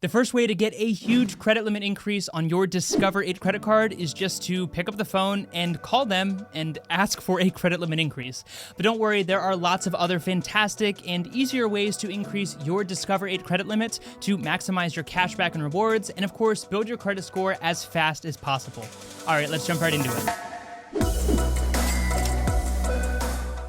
The first way to get a huge credit limit increase on your Discover It credit card is just to pick up the phone and call them and ask for a credit limit increase. But don't worry, there are lots of other fantastic and easier ways to increase your Discover It credit limit to maximize your cashback and rewards, and of course, build your credit score as fast as possible. All right, let's jump right into it.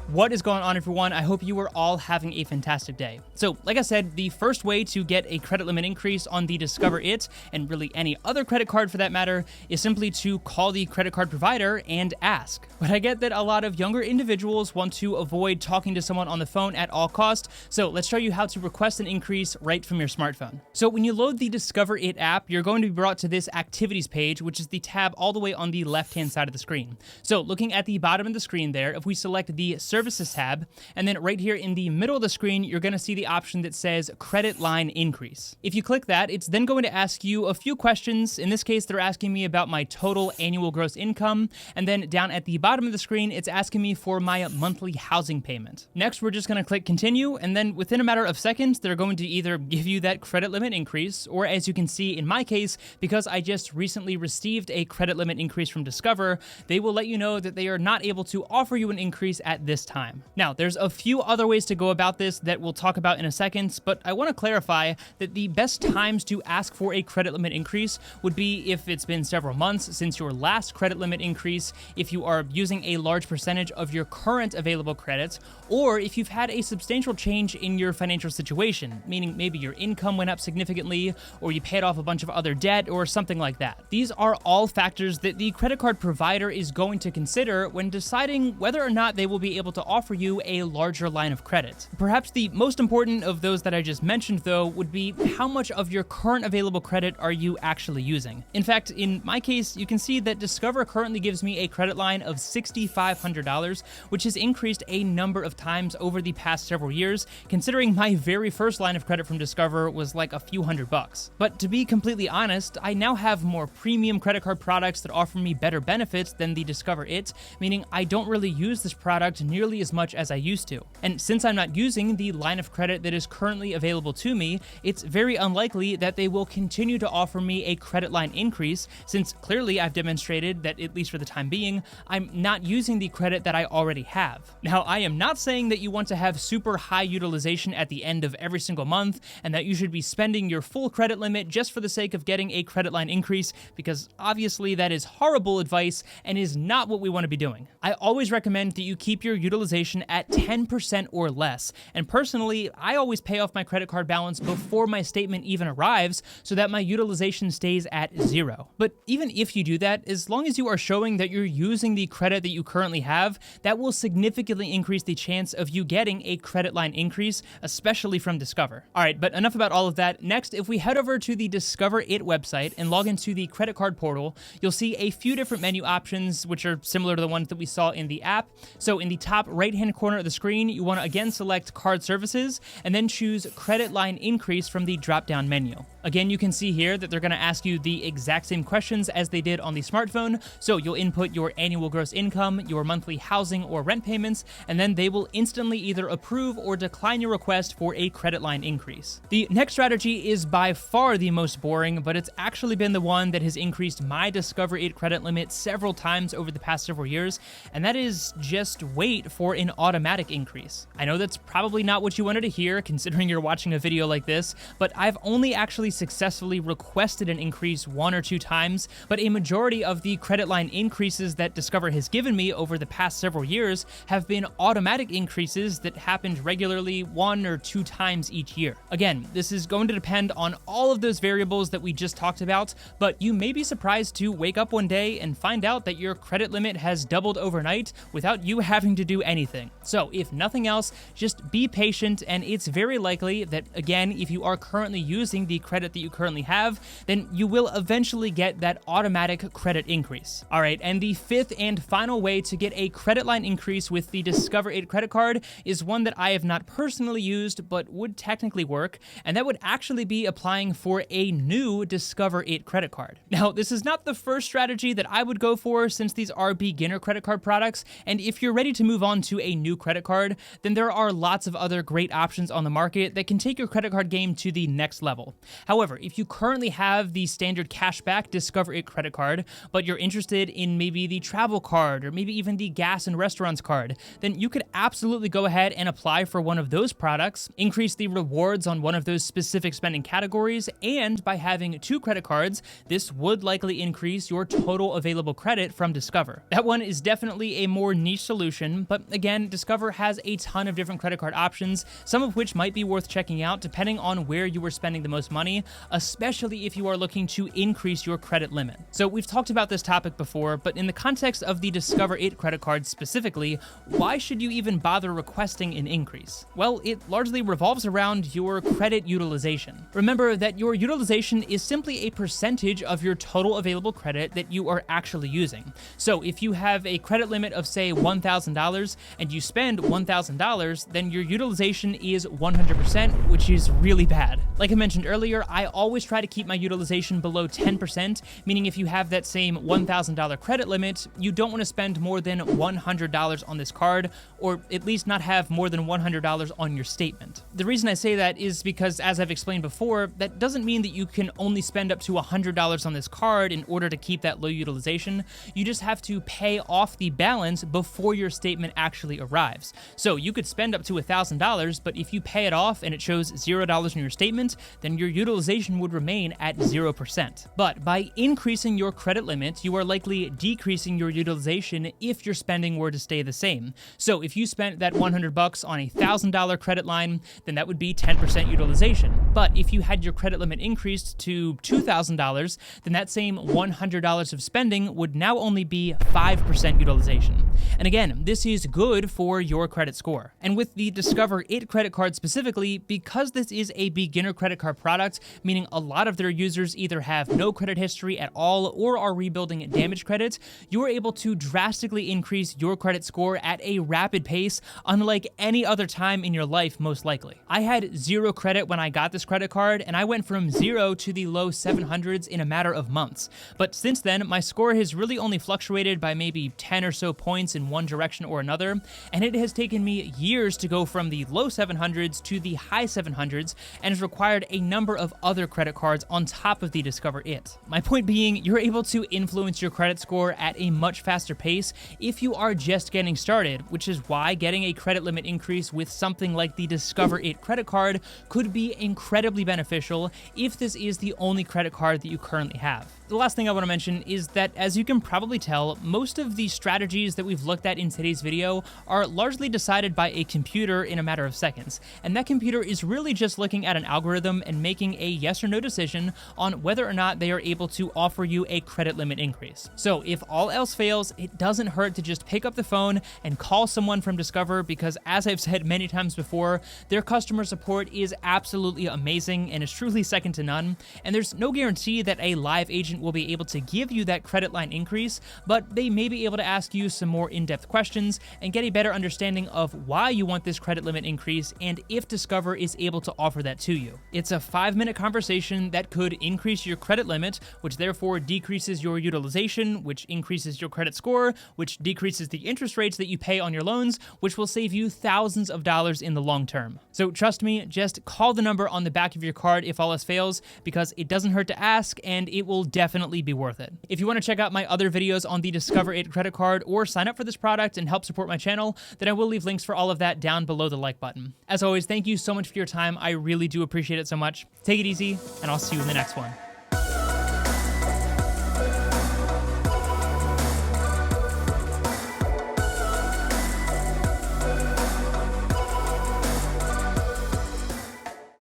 What is going on, everyone? I hope you are all having a fantastic day. So, like I said, the first way to get a credit limit increase on the Discover It, and really any other credit card for that matter, is simply to call the credit card provider and ask. But I get that a lot of younger individuals want to avoid talking to someone on the phone at all costs, so let's show you how to request an increase right from your smartphone. So when you load the Discover It app, you're going to be brought to this Activities page, which is the tab all the way on the left-hand side of the screen. So looking at the bottom of the screen there, if we select the Services tab, and then right here in the middle of the screen, you're going to see the option that says Credit Line Increase. If you click that, it's then going to ask you a few questions. In this case, they're asking me about my total annual gross income, and then down at the bottom of the screen, it's asking me for my monthly housing payment. Next, we're just going to click Continue, and then within a matter of seconds, they're going to either give you that credit limit increase, or as you can see in my case, because I just recently received a credit limit increase from Discover, they will let you know that they are not able to offer you an increase at this time. Now, there's a few other ways to go about this that we'll talk about in a second, but I want to clarify that the best times to ask for a credit limit increase would be if it's been several months since your last credit limit increase, if you are using a large percentage of your current available credits, or if you've had a substantial change in your financial situation, meaning maybe your income went up significantly, or you paid off a bunch of other debt, or something like that. These are all factors that the credit card provider is going to consider when deciding whether or not they will be able to offer you a larger line of credit. Perhaps the most important of those that I just mentioned, though, would be how much of your current available credit are you actually using. In fact, in my case, you can see that Discover currently gives me a credit line of $6,500, which has increased a number of times over the past several years, considering my very first line of credit from Discover was like a few $100. But to be completely honest, I now have more premium credit card products that offer me better benefits than the Discover It, meaning I don't really use this product nearly as much as I used to. And since I'm not using the line of credit that is currently available to me, it's very unlikely that they will continue to offer me a credit line increase, since clearly I've demonstrated that, at least for the time being, I'm not using the credit that I already have. Now, I am not saying that you want to have super high utilization at the end of every single month, and that you should be spending your full credit limit just for the sake of getting a credit line increase, because obviously that is horrible advice and is not what we want to be doing. I always recommend that you keep your utilization at 10% or less. And personally, I always pay off my credit card balance before my statement even arrives so that my utilization stays at 0. But even if you do that, as long as you are showing that you're using the credit that you currently have, that will significantly increase the chance of you getting a credit line increase, especially from Discover. All right, but enough about all of that. Next, if we head over to the Discover It website and log into the credit card portal, you'll see a few different menu options, which are similar to the ones that we saw in the app. So in the top right-hand corner of the screen, you want to again select Card Services and then choose Credit Line Increase from the drop-down menu. Again, you can see here that they're going to ask you the exact same questions as they did on the smartphone, so you'll input your annual gross income, your monthly housing or rent payments, and then they will instantly either approve or decline your request for a credit line increase. The next strategy is by far the most boring, but it's actually been the one that has increased my Discover It credit limit several times over the past several years, and that is just wait for an automatic increase. I know that's probably not what you wanted to hear, considering you're watching a video like this, but I've only actually successfully requested an increase 1 or 2 times, but a majority of the credit line increases that Discover has given me over the past several years have been automatic increases that happened regularly 1 or 2 times each year. Again, this is going to depend on all of those variables that we just talked about, but you may be surprised to wake up one day and find out that your credit limit has doubled overnight without you having to do anything. So if nothing else, just be patient, and it's very likely that, again, if you are currently using the credit that you currently have, then you will eventually get that automatic credit increase. All right, and the fifth and final way to get a credit line increase with the Discover It credit card is one that I have not personally used, but would technically work, and that would actually be applying for a new Discover It credit card. Now, this is not the first strategy that I would go for, since these are beginner credit card products, and if you're ready to move on on to a new credit card, then there are lots of other great options on the market that can take your credit card game to the next level. However, if you currently have the standard cashback Discover It credit card, but you're interested in maybe the travel card or maybe even the gas and restaurants card, then you could absolutely go ahead and apply for one of those products, increase the rewards on one of those specific spending categories, and by having two credit cards, this would likely increase your total available credit from Discover. That one is definitely a more niche solution, but again, Discover has a ton of different credit card options, some of which might be worth checking out depending on where you are spending the most money, especially if you are looking to increase your credit limit. So we've talked about this topic before, but in the context of the Discover It credit card specifically, why should you even bother requesting an increase? Well, it largely revolves around your credit utilization. Remember that your utilization is simply a percentage of your total available credit that you are actually using. So if you have a credit limit of say $1,000 and you spend $1,000, then your utilization is 100%, which is really bad. Like I mentioned earlier, I always try to keep my utilization below 10%, meaning if you have that same $1,000 credit limit, you don't want to spend more than $100 on this card, or at least not have more than $100 on your statement. The reason I say that is because, as I've explained before, that doesn't mean that you can only spend up to $100 on this card in order to keep that low utilization. You just have to pay off the balance before your statement actually arrives. So you could spend up to $1,000, but if you pay it off and it shows $0 in your statement, then your utilization would remain at 0%. But by increasing your credit limit, you are likely decreasing your utilization if your spending were to stay the same. So if you spent that $100 on a $1,000 credit line, then that would be 10% utilization. But if you had your credit limit increased to $2,000, then that same $100 of spending would now only be 5% utilization. And again, this is good for your credit score. And with the Discover It credit card specifically, because this is a beginner credit card product, meaning a lot of their users either have no credit history at all or are rebuilding damaged credit, you are able to drastically increase your credit score at a rapid pace, unlike any other time in your life, most likely. I had zero credit when I got this credit card, and I went from 0 to the low 700s in a matter of months. But since then, my score has really only fluctuated by maybe 10 or so points in one direction or another, and it has taken me years to go from the low 700s to the high 700s, and has required a number of other credit cards on top of the Discover It. My point being, you're able to influence your credit score at a much faster pace if you are just getting started, which is why getting a credit limit increase with something like the Discover It credit card could be incredibly beneficial if this is the only credit card that you currently have. The last thing I want to mention is that, as you can probably tell, most of the strategies that we've looked at in today's video are largely decided by a computer in a matter of seconds, and that computer is really just looking at an algorithm and making a yes or no decision on whether or not they are able to offer you a credit limit increase. So if all else fails, it doesn't hurt to just pick up the phone and call someone from Discover, because as I've said many times before, their customer support is absolutely amazing and is truly second to none, and there's no guarantee that a live agent will be able to give you that credit line increase, but they may be able to ask you some more in-depth questions and get a better understanding of why you want this credit limit increase and if Discover is able to offer that to you. It's a 5-minute conversation that could increase your credit limit, which therefore decreases your utilization, which increases your credit score, which decreases the interest rates that you pay on your loans, which will save you thousands of dollars in the long term. So trust me, just call the number on the back of your card if all else fails, because it doesn't hurt to ask and it will definitely be worth it. If you want to check out my other videos on the Discover It credit card or sign up for this product and help support my channel, then I will leave links for all of that down below the like button. As always, thank you so much for your time. I really do appreciate it so much. Take it easy, and I'll see you in the next one.